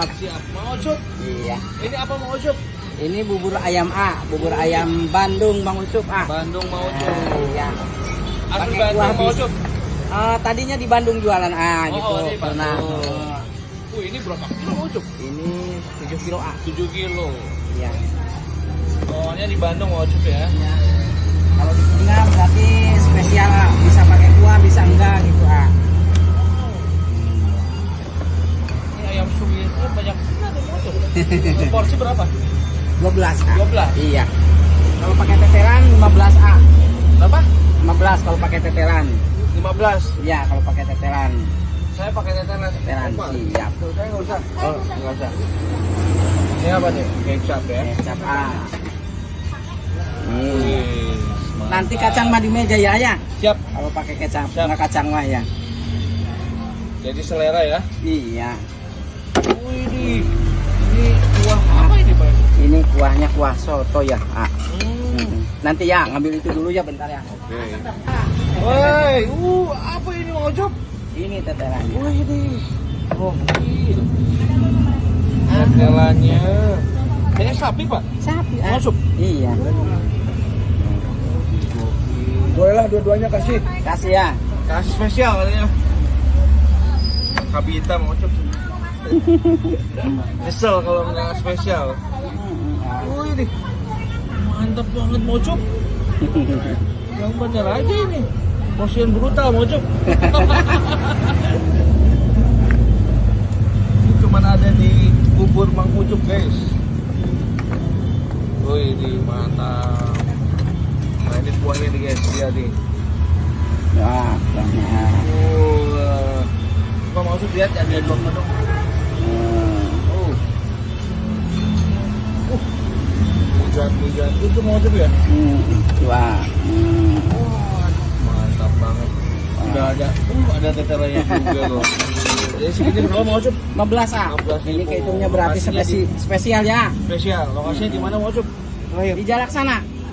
Siap. Siap. Mang Ucup. Iya. Ini apa Mang Ucup? Ini bubur ayam A, bubur ayam Bandung Bang Ucup A. Bandung Mang Ucup. Iya. Asli Pakai Bandung kuah Mang bis. Ucup. Tadinya di Bandung jualan gitu. Di Pernah. Bandung. Ini berapa kilo Mang Ucup? Ini 7 kilo A. 7 kilo. Iya. Soalnya di Bandung Mang Ucup ya. Iya. Kalau di Kuningan berarti spesial A. Bisa pakai kuah, bisa enggak gitu A. Ini ayam suwirnya banyak banget Mang Ucup. Porsi berapa? 12 A. 12? Iya. Kalau pakai tetelan 15 A. Berapa? 15 kalau pakai tetelan. 15. Iya, kalau pakai tetelan. Saya pakai tetelan. Tetelan siap. Tuh, saya nggak usah. Oh, nggak usah. Ini apa nih? Kecap ya? Kecap A. Wih, Nanti kacang mah di meja ya, ya. siap. Kalau pakai kecap, Siap. nggak kacang mah ya. Jadi selera ya. Iya. Wih, ini kuah apa ini Pak? Ini kuahnya kuah soto ya. Ah. Hmm. Nanti ya, ngambil itu dulu ya bentar ya. Oke. Woi, apa ini Mang Ucup? Ini tetelannya. Wih, ini. Gokil. Tetelannya. Ini sapi Pak? Sapi. Mang Ucup. Iya. Bolehlah dua-duanya kasih. Kasih ya. Kasih spesial katanya. Kabita Mang Ucup. Nyesel kalau nggak spesial. Wih, ini. Mantap banget Mang Ucup. Yang bener aja ini. Motion brutal Mang Ucup. Ini cuman ada di bubur Mang Ucup guys. Wih, ini mantap. Nah, ini kuahnya nih guys, lihat nih. Ya, kuahnya. Pak Mang Ucup lihat ada dua menu. Hujan itu Mang Ucup ya? Wah. Wah, mantap banget. Udah ada tetelannya juga loh. Jadi segini berapa Mang Ucup? 15 A. 15.000. Ini kehitungnya berarti Lokasinya spesial ya. Spesial. Lokasinya di mana Mang Ucup? Di Jarak sana.